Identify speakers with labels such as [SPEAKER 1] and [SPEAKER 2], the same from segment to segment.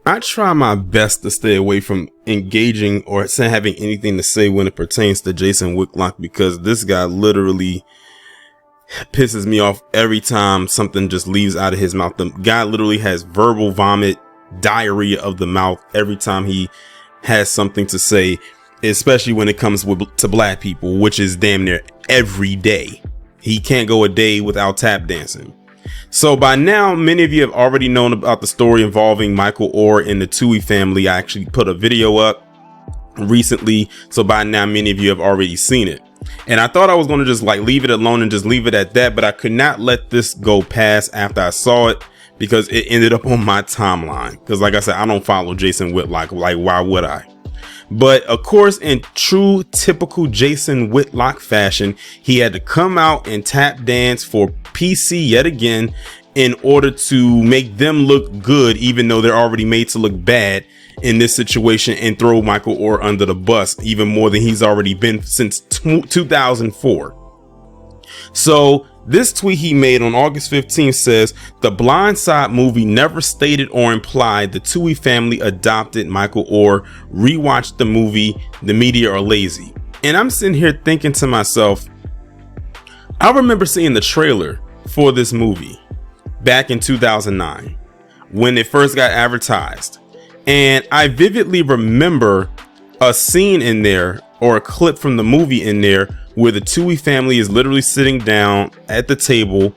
[SPEAKER 1] I try my best to stay away from engaging or having anything to say when it pertains to Jason Whitlock, because this guy literally pisses me off every time something just leaves out of his mouth. The guy literally has verbal vomit, diarrhea of the mouth every time he has something to say, especially when it comes to black people, which is damn near every day. He can't go a day without tap dancing. So by now, many of you have already known about the story involving Michael Oher and the Tuohy family. I actually put a video up recently, so by now many of you have already seen it. And I thought I was going to just like leave it alone and just leave it at that, but I could not let this go past after I saw it, because it ended up on my timeline. Because like I said, I don't follow Jason Whitlock. Like, why would I? But of course, in true typical Jason Whitlock fashion, he had to come out and tap dance for PC yet again in order to make them look good, even though they're already made to look bad in this situation, and throw Michael Oher under the bus even more than he's already been since 2004. So this tweet he made on August 15th says, "The Blind Side movie never stated or implied the Tuohy family adopted Michael Oher. Rewatch the movie. The media are lazy." And I'm sitting here thinking to myself, I remember seeing the trailer for this movie back in 2009 when it first got advertised. And I vividly remember a scene in there, or a clip from the movie in there, where the Tuohy family is literally sitting down at the table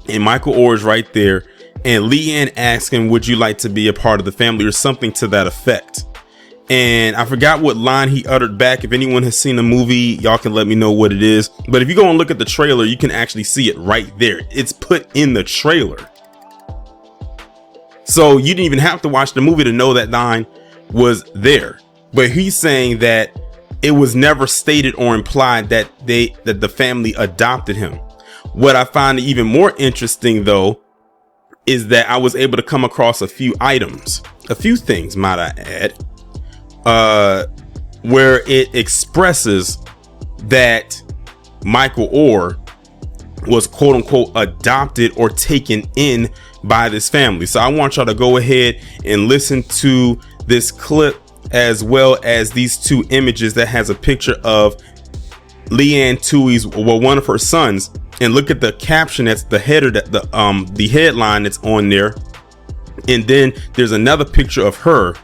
[SPEAKER 1] and Michael Oher is right there, and Leanne asks him, "Would you like to be a part of the family?" or something to that effect. And I forgot what line he uttered back. If anyone has seen the movie, y'all can let me know what it is. But if you go and look at the trailer, you can actually see it right there. It's put in the trailer. So you didn't even have to watch the movie to know that line was there. But he's saying that it was never stated or implied that the family adopted him. What I find even more interesting, though, is that I was able to come across a few things, might I add, where it expresses that Michael Oher was quote unquote adopted or taken in by this family. So I want y'all to go ahead and listen to this clip, as well as these two images that has a picture of Leanne Tuohy's, well, one of her sons, and look at the caption that's the header, that the headline that's on there, and then there's another picture of her,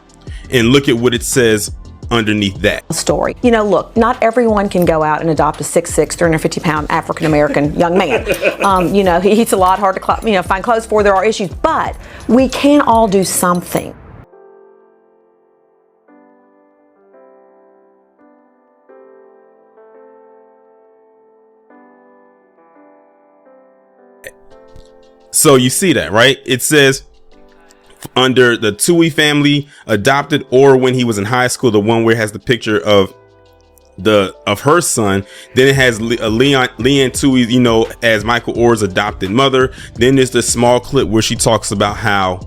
[SPEAKER 1] and look at what it says underneath that
[SPEAKER 2] story. You know, look, not everyone can go out and adopt a 6'6", 350-pound African-American young man. You know, he's a lot hard to find clothes for. There are issues, but we can all do something.
[SPEAKER 1] So you see that, right? It says under the Tuohy family adopted, or when he was in high school, the one where it has the picture of her son. Then it has Leanne Tuohy, you know, as Michael Oher's adopted mother. Then there's this small clip where she talks about how,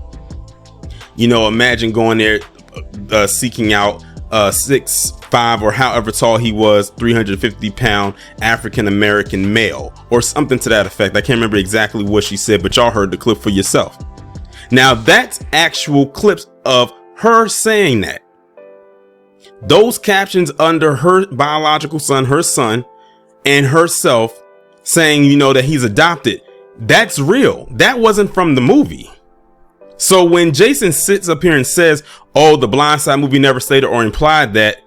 [SPEAKER 1] you know, imagine going there seeking out 6'5", or however tall he was, 350-pound African-American male, or something to that effect. I can't remember exactly what she said, but y'all heard the clip for yourself. Now that's actual clips of her saying that. Those captions under her biological son, her son, and herself saying, you know, that he's adopted, that's real. That wasn't from the movie. So when Jason sits up here and says, "Oh, the Blind Side movie never stated or implied that,"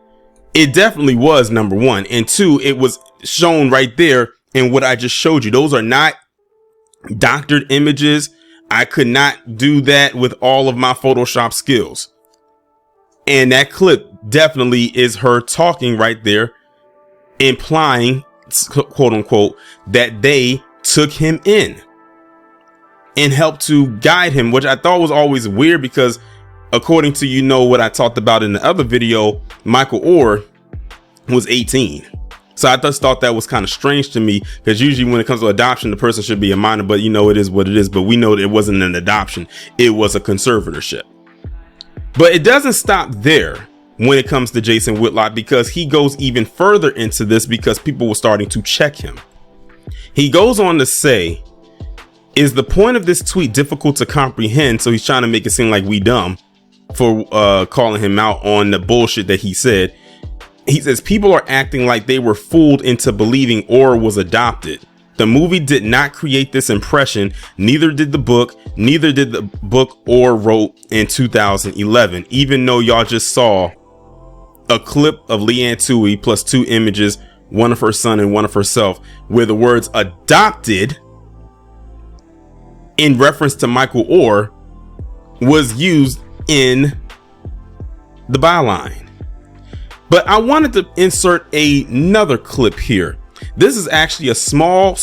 [SPEAKER 1] it definitely was, number one. And two, it was shown right there in what I just showed you. Those are not doctored images. I could not do that with all of my Photoshop skills. And that clip definitely is her talking right there, implying, quote unquote, that they took him in and helped to guide him, which I thought was always weird, because according to, you know, what I talked about in the other video, Michael Oher was 18. So I just thought that was kind of strange to me, because usually when it comes to adoption, the person should be a minor, but you know, it is what it is. But we know that it wasn't an adoption. It was a conservatorship. But it doesn't stop there when it comes to Jason Whitlock, because he goes even further into this, because people were starting to check him. He goes on to say, "Is the point of this tweet difficult to comprehend?" So he's trying to make it seem like we dumb. for calling him out on the bullshit that he said. He says people are acting like they were fooled into believing Oher was adopted. The movie did not create this impression. Neither did the book. Neither did the book Oher wrote in 2011. Even though y'all just saw a clip of Leanne Tuohy plus 2 images, one of her son and one of herself, where the words adopted in reference to Michael Oher was used in the byline. But I wanted to insert another clip here. This is actually a small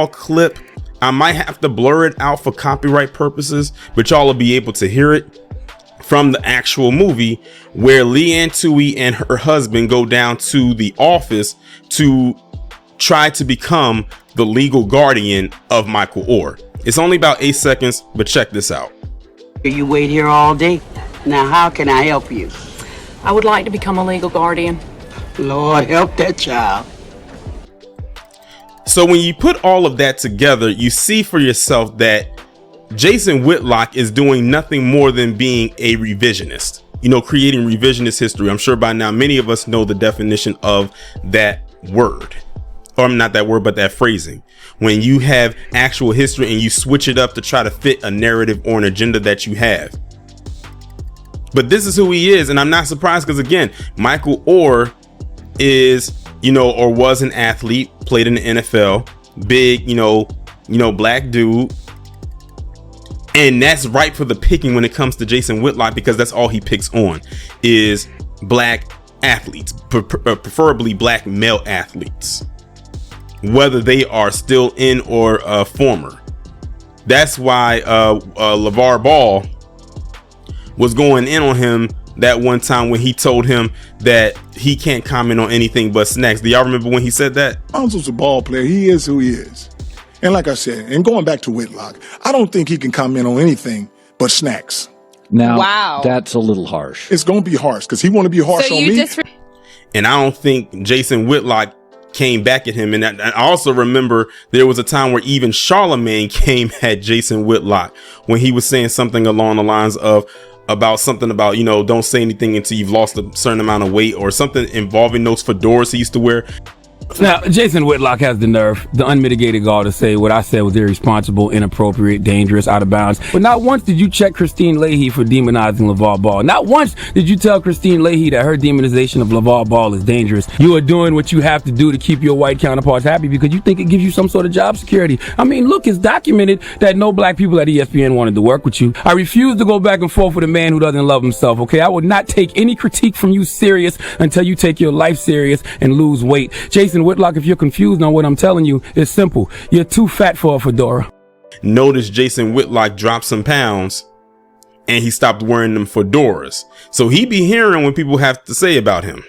[SPEAKER 1] clip. I might have to blur it out for copyright purposes, but y'all will be able to hear it from the actual movie, where Leanne Tuohy and her husband go down to the office to try to become the legal guardian of Michael Oher. It's only about 8 seconds, but check this out.
[SPEAKER 3] You wait here all day. Now, how can I help you?
[SPEAKER 4] I would like to become a legal guardian.
[SPEAKER 3] Lord, help that child.
[SPEAKER 1] So when you put all of that together, you see for yourself that Jason Whitlock is doing nothing more than being a revisionist, creating revisionist history. I'm sure by now many of us know the definition of that word, or not that word, but that phrasing. When you have actual history and you switch it up to try to fit a narrative or an agenda that you have. But this is who he is. And I'm not surprised because, again, Michael Oher is, or was an athlete, played in the NFL, big, black dude. And that's ripe for the picking when it comes to Jason Whitlock, because that's all he picks on is black athletes, preferably black male athletes, whether they are still in or former. That's why LeVar Ball was going in on him that one time when he told him that he can't comment on anything but snacks. Do y'all remember when he said that?
[SPEAKER 5] Alonzo's a ball player. He is who he is. And like I said, and going back to Whitlock, I don't think he can comment on anything but snacks.
[SPEAKER 6] Now,
[SPEAKER 7] wow,
[SPEAKER 6] that's a little harsh.
[SPEAKER 5] It's going to be harsh because he want to be harsh on me.
[SPEAKER 1] And I don't think Jason Whitlock came back at him. And I also remember there was a time where even Charlemagne came at Jason Whitlock when he was saying something along the lines of don't say anything until you've lost a certain amount of weight, or something involving those fedoras he used to wear.
[SPEAKER 8] Now, Jason Whitlock has the nerve, the unmitigated gall to say what I said was irresponsible, inappropriate, dangerous, out of bounds. But not once did you check Christine Leahy for demonizing LeVar Ball. Not once did you tell Christine Leahy that her demonization of LeVar Ball is dangerous. You are doing what you have to do to keep your white counterparts happy because you think it gives you some sort of job security. I mean, look, it's documented that no black people at ESPN wanted to work with you. I refuse to go back and forth with a man who doesn't love himself, okay? I would not take any critique from you serious until you take your life serious and lose weight. Jason Whitlock, if you're confused on what I'm telling you, it's simple. You're too fat for a fedora.
[SPEAKER 1] Notice Jason Whitlock dropped some pounds and he stopped wearing them fedoras. So he be hearing what people have to say about him.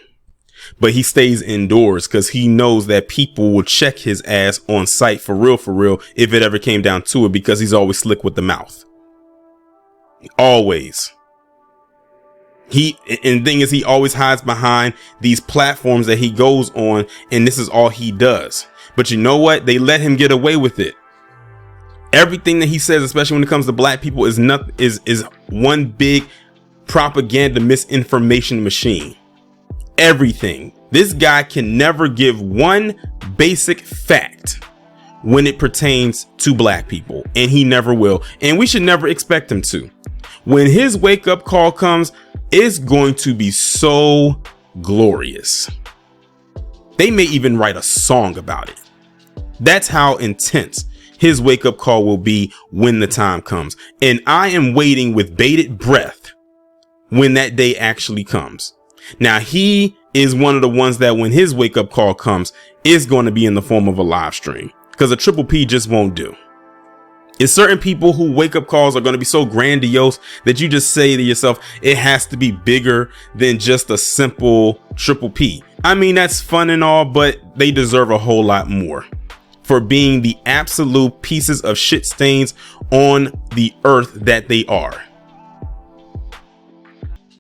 [SPEAKER 1] But he stays indoors because he knows that people will check his ass on sight for real, if it ever came down to it, because he's always slick with the mouth. Always. And the thing is, he always hides behind these platforms that he goes on, and this is all he does. But you know what? They let him get away with it. Everything that he says, especially when it comes to black people, is one big propaganda misinformation machine. Everything. This guy can never give one basic fact when it pertains to black people, and he never will. And we should never expect him to. When his wake up call comes, it's going to be so glorious. They may even write a song about it. That's how intense his wake up call will be when the time comes. And I am waiting with bated breath when that day actually comes. Now, he is one of the ones that when his wake up call comes, is going to be in the form of a live stream, because a Triple P just won't do. It's certain people who wake up calls are going to be so grandiose that you just say to yourself, it has to be bigger than just a simple Triple P. I mean, that's fun and all, but they deserve a whole lot more for being the absolute pieces of shit stains on the earth that they are.